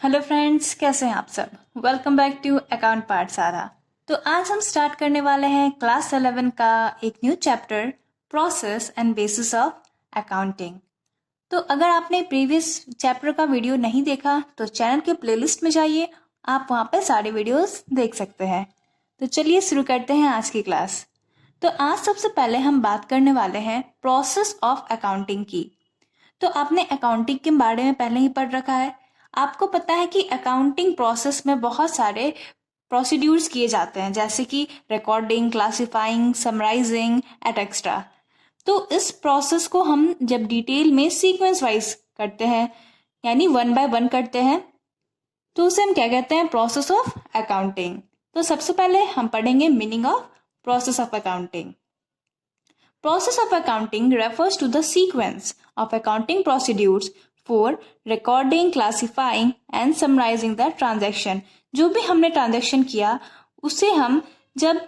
Hello friends, कैसे हैं आप सब। वेलकम बैक टू अकाउंट पाठशाला। तो आज हम स्टार्ट करने वाले हैं क्लास 11 का एक new chapter, process and bases of accounting. तो अगर आपने प्रीवियस चैप्टर का वीडियो नहीं देखा तो चैनल के प्लेलिस्ट में जाइए, आप वहाँ पे सारे वीडियोस देख सकते हैं। तो चलिए शुरू करते हैं आज की क्लास। तो आज सबसे पहले हम बात करने वाले हैं प्रोसेस ऑफ अकाउंटिंग की। तो आपने अकाउंटिंग के बारे में पहले ही पढ़ रखा है। आपको पता है कि अकाउंटिंग प्रोसेस में बहुत सारे प्रोसीड्यूर्स किए जाते हैं, जैसे कि recording, classifying, summarising et cetera. तो इस प्रोसेस को हम जब डिटेल में सीक्वेंस वाइज करते हैं, यानी 1 बाय 1 करते हैं, तो उसे हम क्या कहते हैं, प्रोसेस ऑफ अकाउंटिंग। तो सबसे पहले हम पढ़ेंगे meaning of process of accounting. Process of accounting refers to the sequence of accounting procedures for recording, classifying and summarizing the transaction। जो भी हमने ट्रांजेक्शन किया उसे हम जब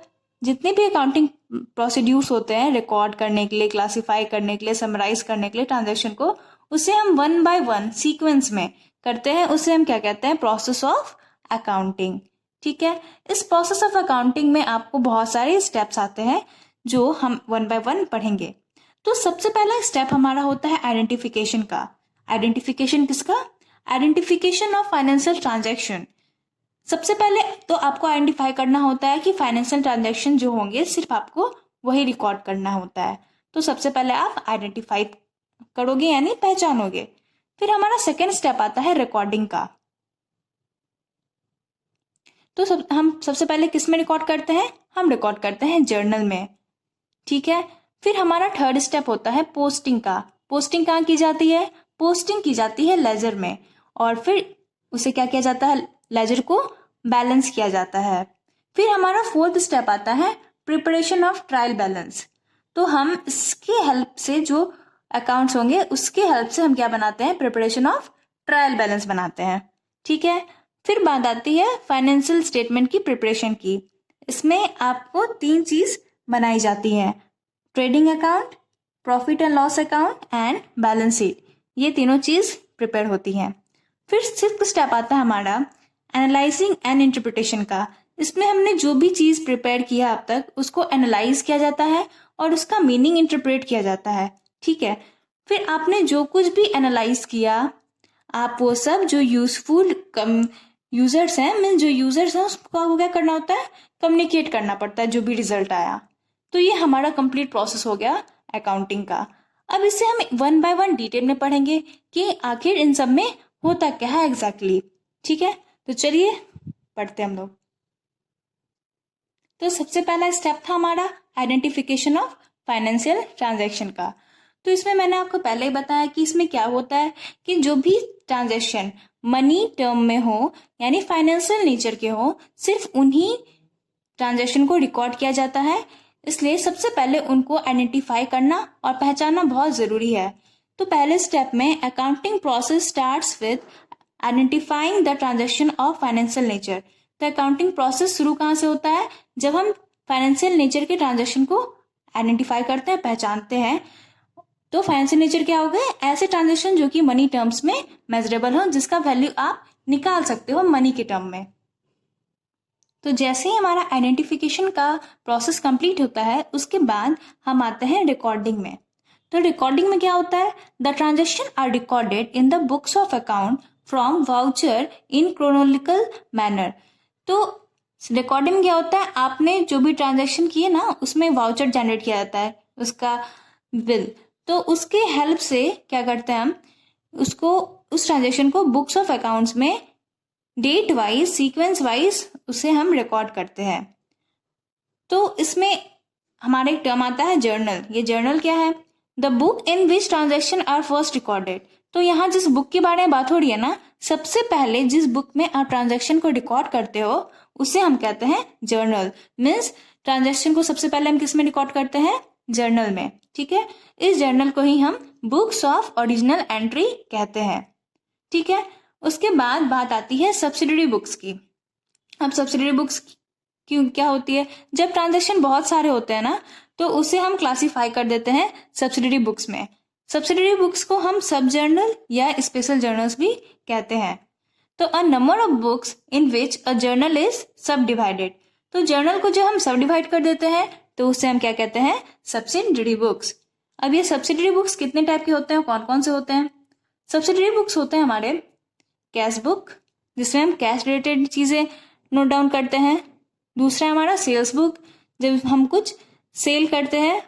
जितने भी अकाउंटिंग प्रोसीड्यूर्स होते हैं रिकॉर्ड करने के लिए, क्लासीफाई करने के लिए, समराइज करने के लिए ट्रांजेक्शन को, उसे हम 1 बाय 1 सीक्वेंस में करते हैं। उसे हम क्या कहते हैं, प्रोसेस ऑफ अकाउंटिंग। ठीक है। इस प्रोसेस ऑफ अकाउंटिंग में आपको बहुत सारे स्टेप्स आते हैं जो हम 1 बाय 1 पढ़ेंगे। तो सबसे पहला स्टेप हमारा होता है आइडेंटिफिकेशन का। आइडेंटिफिकेशन किसका? Identification of financial transaction. सबसे पहले तो आपको आइडेंटिफाई करना होता है कि फाइनेंशियल ट्रांजैक्शन जो होंगे सिर्फ आपको वही रिकॉर्ड करना होता है। तो सबसे पहले आप आइडेंटिफाई करोगे, यानी पहचानोगे। फिर हमारा सेकेंड स्टेप आता है रिकॉर्डिंग का। तो हम सबसे पहले किस में रिकॉर्ड करते हैं? हम रिकॉर्ड करते हैं जर्नल में। ठीक है। फिर हमारा थर्ड स्टेप होता है पोस्टिंग का। पोस्टिंग कहाँ की जाती है? पोस्टिंग की जाती है लेजर में, और फिर उसे क्या किया जाता है, लेजर को बैलेंस किया जाता है। फिर हमारा फोर्थ स्टेप आता है प्रिपरेशन ऑफ ट्रायल बैलेंस। तो हम इसके हेल्प से, जो अकाउंट्स होंगे उसके हेल्प से हम क्या बनाते हैं, प्रिपरेशन ऑफ ट्रायल बैलेंस बनाते हैं। ठीक है। फिर बात आती है फाइनेंशियल स्टेटमेंट की प्रिपरेशन की। इसमें आपको 3 चीज बनाई जाती है, trading account, profit and loss account and balance sheet. ये तीनों चीज प्रिपेयर होती हैं। फिर सिक्स्थ स्टेप आता है हमारा एनालाइजिंग एंड इंटरप्रिटेशन का। इसमें हमने जो भी चीज प्रिपेयर किया अब तक उसको एनालाइज किया जाता है और उसका मीनिंग इंटरप्रेट किया जाता है। ठीक है। फिर आपने जो कुछ भी एनालाइज किया, आप वो सब जो यूजफुल यूजर्स हैं, मीन जो यूजर्स हैं उसको क्या करना होता है, कम्युनिकेट करना पड़ता है जो भी रिजल्ट आया। तो ये हमारा कंप्लीट प्रोसेस हो गया अकाउंटिंग का। अब इसे हम 1 बाय 1 डिटेल में पढ़ेंगे कि आखिर इन सब में होता क्या है एग्जैक्टली। ठीक है। तो चलिए पढ़ते हम लोग। तो सबसे पहला स्टेप था हमारा आइडेंटिफिकेशन ऑफ फाइनेंशियल ट्रांजैक्शन का। तो इसमें मैंने आपको पहले ही बताया कि इसमें क्या होता है कि जो भी ट्रांजैक्शन मनी टर्म में हो, यानी फाइनेंशियल नेचर के हो, सिर्फ उन्हीं ट्रांजैक्शन को रिकॉर्ड किया जाता है। इसलिए सबसे पहले उनको आइडेंटिफाई करना और पहचानना बहुत जरूरी है। तो पहले स्टेप में accounting process starts with identifying the transaction of financial nature. तो अकाउंटिंग प्रोसेस शुरू कहाँ से होता है? जब हम फाइनेंशियल नेचर के ट्रांजैक्शन को आइडेंटिफाई करते हैं, पहचानते हैं। तो फाइनेंशियल नेचर क्या हो गए? ऐसे ट्रांजैक्शन जो कि मनी टर्म्स में मेजरेबल हो, जिसका वैल्यू आप निकाल सकते हो मनी के टर्म में। तो जैसे ही हमारा आइडेंटिफिकेशन का प्रोसेस कंप्लीट होता है, उसके बाद हम आते हैं रिकॉर्डिंग में। तो रिकॉर्डिंग में क्या होता है? The transaction are recorded in the books of account from voucher in chronological manner. तो रिकॉर्डिंग में क्या होता है, आपने जो भी ट्रांजैक्शन किए ना उसमें वाउचर जनरेट किया जाता है, उसका बिल। तो उसके हेल्प से क्या करते हैं हम, उसको, उस ट्रांजैक्शन को बुक्स ऑफ अकाउंट्स में डेट वाइज, सीक्वेंस वाइज उसे हम रिकॉर्ड करते हैं। तो इसमें हमारा एक टर्म आता है जर्नल। ये जर्नल क्या है? The book in which transaction are first recorded. तो यहाँ जिस बुक के बारे में बात हो रही है ना, सबसे पहले जिस बुक में आप ट्रांजैक्शन को रिकॉर्ड करते हो उसे हम कहते हैं जर्नल। मीन्स ट्रांजैक्शन को सबसे पहले हम किस में रिकॉर्ड करते हैं? जर्नल में। ठीक है। इस जर्नल को ही हम बुक्स ऑफ ओरिजिनल एंट्री कहते हैं। ठीक है। उसके बाद बात आती है सब्सिडरी बुक्स की। अब सब्सिडरी बुक्स क्यों क्या होती है? जब ट्रांजैक्शन बहुत सारे होते हैं ना, तो उसे हम क्लासिफाई कर देते हैं सब्सिडरी बुक्स में। सब्सिडरी बुक्स को हम सब जर्नल या स्पेशल जर्नल्स भी कहते हैं। तो a number of books in which a journal is सब डिवाइडेड। तो जर्नल को जो हम सब डिवाइड कर देते हैं तो उसे हम क्या कहते हैं, सब्सिडरी बुक्स। अब ये सब्सिडरी बुक्स कितने टाइप के होते हैं, कौन कौन से होते हैं? सब्सिडरी बुक्स होते हैं हमारे कैश बुक, जिसमें हम कैश रिलेटेड चीजें नोट डाउन करते हैं। दूसरा है हमारा सेल्स बुक, जब हम कुछ सेल करते हैं,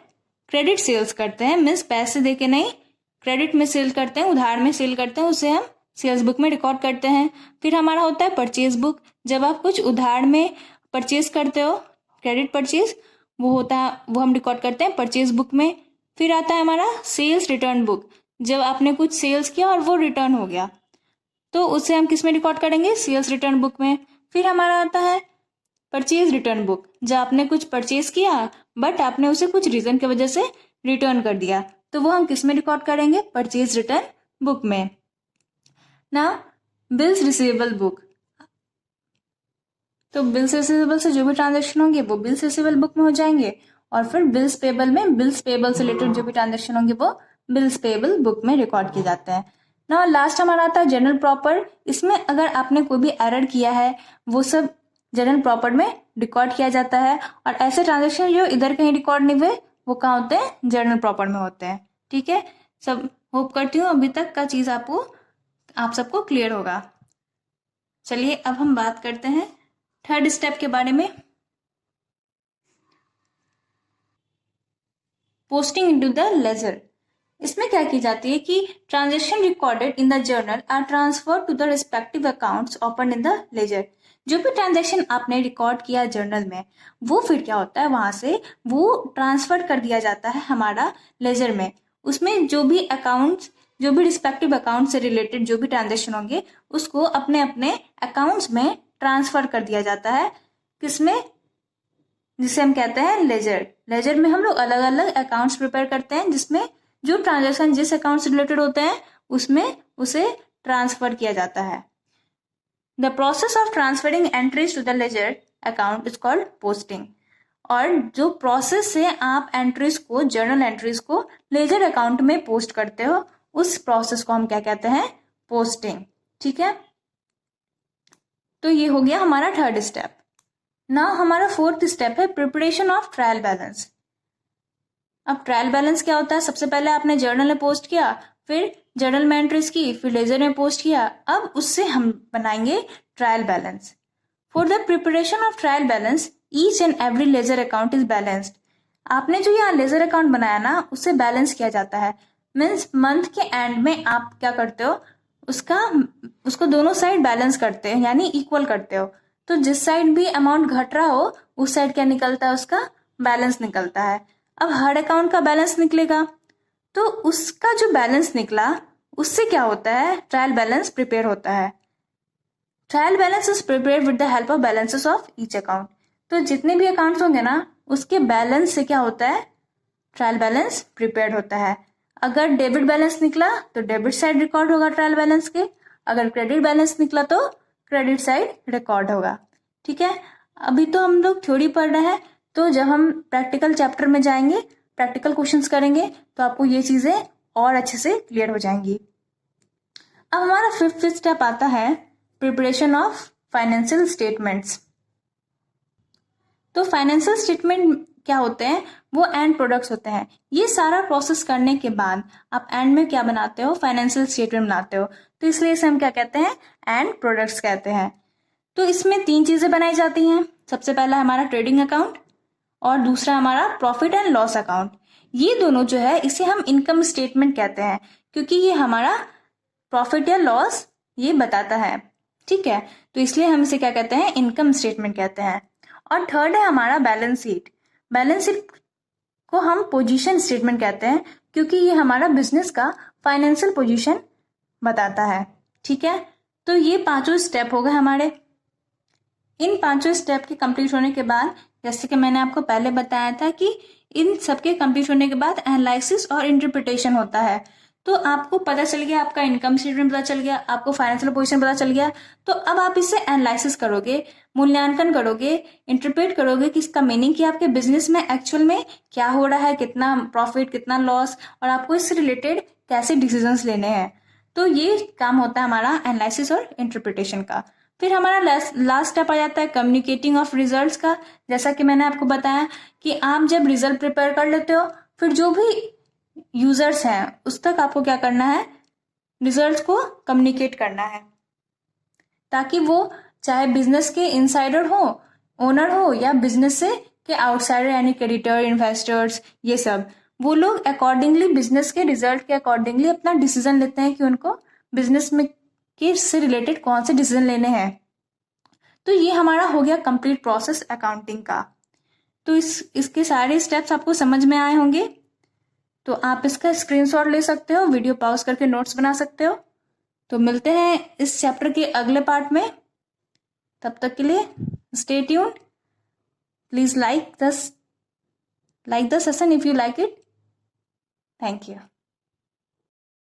क्रेडिट सेल्स करते हैं, मीन्स पैसे दे के नहीं, क्रेडिट में सेल करते हैं, उधार में सेल करते हैं, उसे हम सेल्स बुक में रिकॉर्ड करते हैं। फिर हमारा होता है परचेज बुक, जब आप कुछ उधार में परचेज करते हो, क्रेडिट परचेज, वो होता है, वो हम रिकॉर्ड करते हैं परचेज बुक में। फिर आता है हमारा सेल्स रिटर्न बुक, जब आपने कुछ सेल्स किया और वो रिटर्न हो गया तो उसे हम किस में रिकॉर्ड करेंगे, सेल्स रिटर्न बुक में। फिर हमारा आता है परचेज रिटर्न बुक, जब आपने कुछ परचेज किया बट आपने उसे कुछ रीजन की वजह से रिटर्न कर दिया तो वो हम किस में रिकॉर्ड करेंगे, परचेज रिटर्न बुक में। ना बिल्स रिसीवेबल बुक, तो बिल्स रिसीवेबल से जो भी ट्रांजेक्शन होंगे वो बिल्स रिसीवेबल बुक में हो जाएंगे, और फिर बिल्स पेबल में बिल्स पेबल से रिलेटेड जो भी ट्रांजेक्शन होंगे वो बिल्स पेबल बुक में रिकॉर्ड किए जाते हैं। ना लास्ट हमारा आता है जनरल प्रॉपर, इसमें अगर आपने कोई भी एरर किया है वो सब जनरल प्रॉपर में रिकॉर्ड किया जाता है, और ऐसे ट्रांजेक्शन जो इधर कहीं रिकॉर्ड नहीं हुए वो कहाँ होते हैं, जर्नल प्रॉपर में होते हैं। ठीक है, सब होप करती हूँ अभी तक का चीज आप सबको क्लियर होगा। चलिए अब हम बात करते हैं थर्ड स्टेप के बारे में, पोस्टिंग इनटू द लेजर। इसमें क्या की जाती है कि transaction recorded in the journal are transfer to the respective accounts open in the ledger. जो भी ट्रांजेक्शन आपने रिकॉर्ड किया जर्नल में वो फिर क्या होता है, वहां से वो ट्रांसफर कर दिया जाता है हमारा लेजर में। उसमें जो भी अकाउंट्स, जो भी रिस्पेक्टिव अकाउंट से रिलेटेड जो भी ट्रांजेक्शन होंगे उसको अपने अपने अकाउंट्स में ट्रांसफर कर दिया जाता है, किसमें, जिसे हम कहते हैं लेजर। लेजर में हम लोग अलग अलग अकाउंट्स प्रिपेयर करते हैं जिसमें जो ट्रांजेक्शन जिस अकाउंट से रिलेटेड होते हैं उसमें उसे ट्रांसफर किया जाता है। The process of transferring entries to the ledger account is called posting. और जो प्रोसेस से आप एंट्रीज को, जर्नल एंट्रीज को लेजर अकाउंट में पोस्ट करते हो उस प्रोसेस को हम क्या कहते हैं, पोस्टिंग। ठीक है, तो ये हो गया हमारा थर्ड स्टेप। नाउ हमारा फोर्थ स्टेप है प्रिपरेशन ऑफ ट्रायल बैलेंस। अब ट्रायल बैलेंस क्या होता है, सबसे पहले आपने जर्नल में पोस्ट किया, फिर जर्नल में एंट्रीज की, फिर लेजर में पोस्ट किया, अब उससे हम बनाएंगे trial balance. For the preparation of trial balance each and every laser account is balanced. आपने जो यहाँ लेजर अकाउंट बनाया ना उसे बैलेंस किया जाता है, मीन्स मंथ के एंड में आप क्या करते हो, उसको दोनों साइड बैलेंस करते हो, यानी इक्वल करते हो। तो जिस साइड भी अमाउंट घट रहा हो उस साइड क्या निकलता है, उसका बैलेंस निकलता है। अब हर अकाउंट का बैलेंस निकलेगा तो उसका जो बैलेंस निकला उससे क्या होता है, ट्रायल बैलेंस प्रिपेयर होता है। Trial balance is prepared with the help of balances of each account. तो जितने भी अकाउंट्स होंगे ना उसके बैलेंस से क्या होता है, ट्रायल बैलेंस प्रिपेयर्ड होता है। अगर डेबिट बैलेंस निकला तो डेबिट साइड रिकॉर्ड होगा ट्रायल बैलेंस के, अगर क्रेडिट बैलेंस निकला तो क्रेडिट साइड रिकॉर्ड होगा। ठीक है, अभी तो हम लोग थ्योरी पढ़ रहे हैं, तो जब हम प्रैक्टिकल चैप्टर में जाएंगे, प्रैक्टिकल क्वेश्चंस करेंगे तो आपको ये चीजें और अच्छे से क्लियर हो जाएंगी। अब हमारा फिफ्थ स्टेप आता है प्रिपरेशन ऑफ फाइनेंशियल स्टेटमेंट्स। तो फाइनेंशियल स्टेटमेंट क्या होते हैं, वो एंड प्रोडक्ट्स होते हैं। ये सारा प्रोसेस करने के बाद आप एंड में क्या बनाते हो, फाइनेंशियल स्टेटमेंट बनाते हो, तो इसलिए इसे हम क्या कहते हैं, एंड प्रोडक्ट्स कहते हैं। तो इसमें 3 चीजें बनाई जाती हैं। सबसे पहला हमारा ट्रेडिंग अकाउंट और दूसरा हमारा प्रॉफिट एंड लॉस अकाउंट। ये दोनों जो है इसे हम इनकम स्टेटमेंट कहते हैं, क्योंकि ये हमारा प्रॉफिट या लॉस ये बताता है। ठीक है, तो इसलिए हम इसे क्या कहते हैं, इनकम स्टेटमेंट कहते हैं। और थर्ड है हमारा बैलेंस शीट। बैलेंस शीट को हम पोजीशन स्टेटमेंट कहते हैं, क्योंकि ये हमारा बिजनेस का फाइनेंशियल पोजीशन बताता है। ठीक है, तो ये 5 स्टेप हो गए हमारे। इन 5 स्टेप के कंप्लीट होने के बाद, जैसे कि मैंने आपको पहले बताया था कि इन सबके कंप्लीट होने के बाद एनालिसिस और इंटरप्रिटेशन होता है। तो आपको पता चल गया, आपका इनकम स्टेटमेंट पता चल गया, आपको फाइनेंशियल पोजीशन पता चल गया, तो अब आप इसे एनालिसिस करोगे, मूल्यांकन करोगे, इंटरप्रेट करोगे कि इसका मीनिंग कि आपके बिजनेस में एक्चुअल में क्या हो रहा है, कितना प्रॉफिट कितना लॉस, और आपको इससे रिलेटेड कैसे डिसीजंस लेने हैं। तो ये काम होता है हमारा एनालिसिस और इंटरप्रिटेशन का। फिर हमारा लास्ट स्टेप आ जाता है कम्युनिकेटिंग ऑफ रिजल्ट्स का। जैसा कि मैंने आपको बताया कि आप जब रिजल्ट प्रिपेयर कर लेते हो, फिर जो भी यूजर्स हैं उस तक आपको क्या करना है, रिजल्ट्स को कम्युनिकेट करना है, ताकि वो चाहे बिजनेस के इनसाइडर हो, ओनर हो, या बिजनेस से के आउटसाइडर यानी क्रेडिटर, इन्वेस्टर्स, ये सब, वो लोग अकॉर्डिंगली बिजनेस के रिजल्ट के अकॉर्डिंगली अपना डिसीजन लेते हैं कि उनको बिजनेस में के से रिलेटेड कौन से डिसीजन लेने हैं। तो ये हमारा हो गया कंप्लीट प्रोसेस अकाउंटिंग का। तो इसके सारे स्टेप्स आपको समझ में आए होंगे। तो आप इसका स्क्रीनशॉट ले सकते हो, वीडियो पॉज करके नोट्स बना सकते हो। तो मिलते हैं इस चैप्टर के अगले पार्ट में। तब तक के लिए stay tuned. Please like the session if you like it. Thank you.